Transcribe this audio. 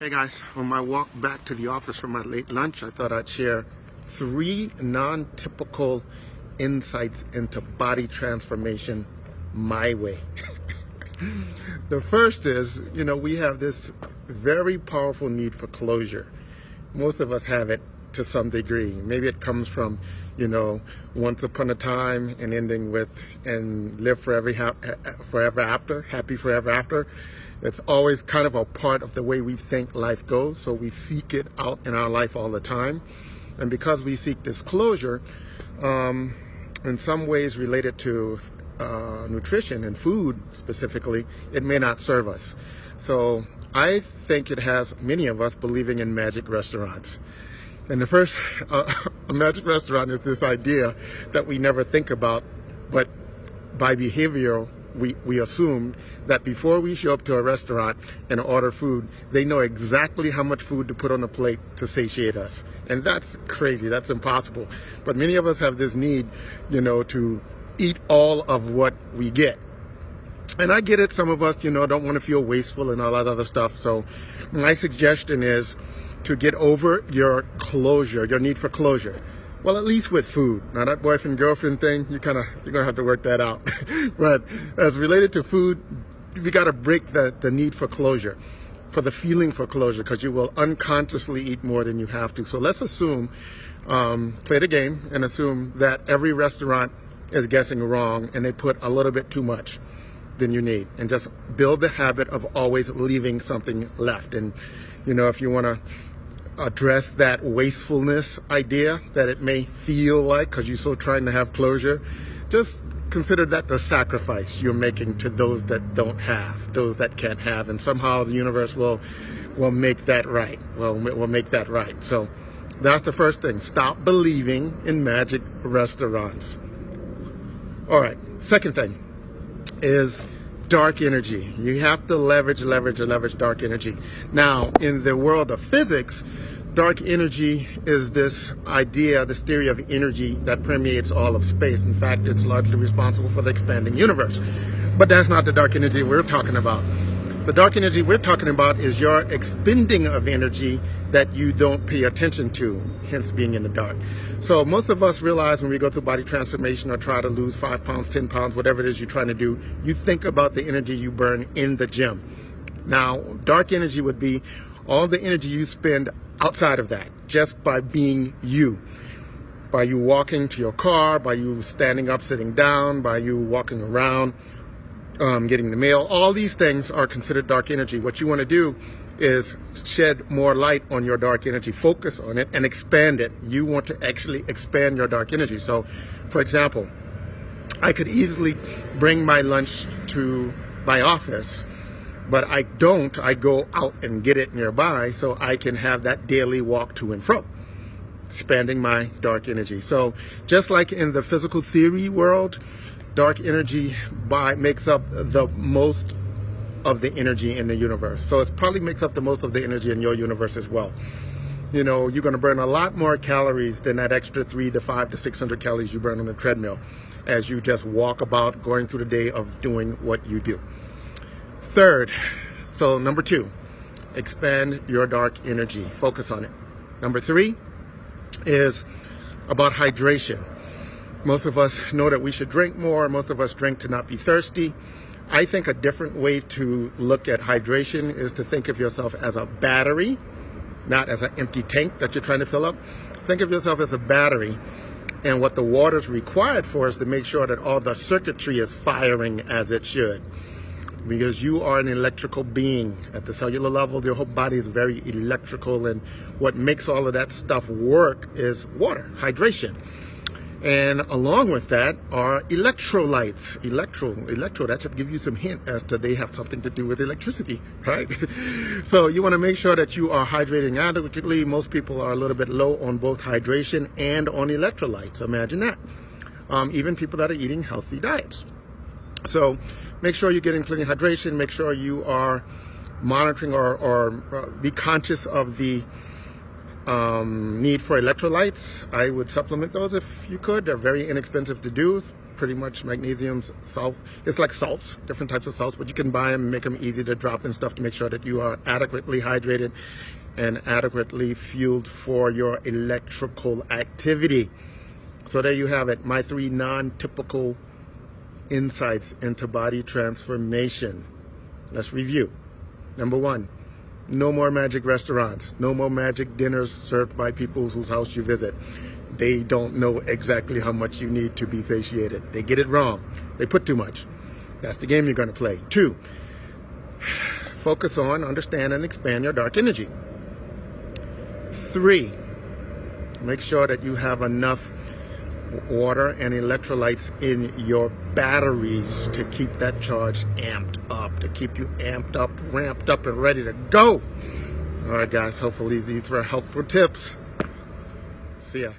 Hey guys, on my walk back to the office from my late lunch, I thought I'd share 3 non-typical insights into body transformation my way. The first is, we have this very powerful need for closure. Most of us have it to some degree. Maybe it comes from, once upon a time and ending with and live forever after, happy forever after. It's always kind of a part of the way we think life goes, so we seek it out in our life all the time. And because we seek this closure, in some ways related to nutrition and food specifically, it may not serve us. So I think it has many of us believing in magic restaurants. And the first, a magic restaurant is this idea that we never think about, but by behavioral, we assume that before we show up to a restaurant and order food, they know exactly how much food to put on the plate to satiate us. And that's crazy, that's impossible. But many of us have this need, to eat all of what we get. And I get it, some of us, don't want to feel wasteful and all that other stuff. So my suggestion is to get over your closure, your need for closure. Well, at least with food. Now that boyfriend-girlfriend thing, you're gonna have to work that out. But as related to food, we gotta break the need for closure, for the feeling for closure, because you will unconsciously eat more than you have to. So let's assume, play the game and assume that every restaurant is guessing wrong and they put a little bit too much than you need, and just build the habit of always leaving something left. And if you wanna address that wastefulness idea that it may feel like because you're so trying to have closure, just consider that the sacrifice you're making to those that don't have, those that can't have, and somehow the universe will make that right. Will make that right. So that's the first thing. Stop believing in magic restaurants. All right. Second thing is dark energy. You have to leverage dark energy. Now, in the world of physics, dark energy is this idea, this theory of energy that permeates all of space. In fact, it's largely responsible for the expanding universe. But that's not the dark energy we're talking about. The dark energy we're talking about is your expending of energy that you don't pay attention to, hence being in the dark. So most of us realize when we go through body transformation or try to lose 5 pounds, 10 pounds, whatever it is you're trying to do, you think about the energy you burn in the gym. Now, dark energy would be all the energy you spend outside of that, just by being you. By you walking to your car, by you standing up, sitting down, by you walking around, getting the mail. All these things are considered dark energy. What you want to do is shed more light on your dark energy, focus on it, and expand it. You want to actually expand your dark energy. So, for example, I could easily bring my lunch to my office, but I don't. I go out and get it nearby so I can have that daily walk to and fro, expanding my dark energy. So just like in the physical theory world, dark energy makes up the most of the energy in the universe. So it probably makes up the most of the energy in your universe as well. You're going to burn a lot more calories than that extra 300 to 500 to 600 calories you burn on the treadmill as you just walk about going through the day of doing what you do. Third, so number 2, expand your dark energy. Focus on it. Number 3 is about hydration. Most of us know that we should drink more. Most of us drink to not be thirsty. I think a different way to look at hydration is to think of yourself as a battery, not as an empty tank that you're trying to fill up. Think of yourself as a battery, and what the water is required for is to make sure that all the circuitry is firing as it should. Because you are an electrical being. At the cellular level, your whole body is very electrical, and what makes all of that stuff work is water, hydration. And along with that are electrolytes. Electro, that should give you some hint as to they have something to do with electricity, right? So you want to make sure that you are hydrating adequately. Most people are a little bit low on both hydration and on electrolytes. Imagine that. Even people that are eating healthy diets. So make sure you're getting plenty of hydration. Make sure you are monitoring or be conscious of the Need for electrolytes, I would supplement those if you could. They're very inexpensive to do. It's pretty much magnesium salt. It's like salts, different types of salts, but you can buy them, make them easy to drop and stuff to make sure that you are adequately hydrated and adequately fueled for your electrical activity. So there you have it, my 3 non-typical insights into body transformation. Let's review. Number 1, no more magic restaurants, no more magic dinners served by people whose house you visit. They don't know exactly how much you need to be satiated. They get it wrong. They put too much. That's the game you're going to play. 2, focus on, understand, and expand your dark energy. 3, make sure that you have enough water and electrolytes in your batteries to keep that charge amped up, to keep you amped up, ramped up, and ready to go. All right, guys, hopefully these were helpful tips. See ya.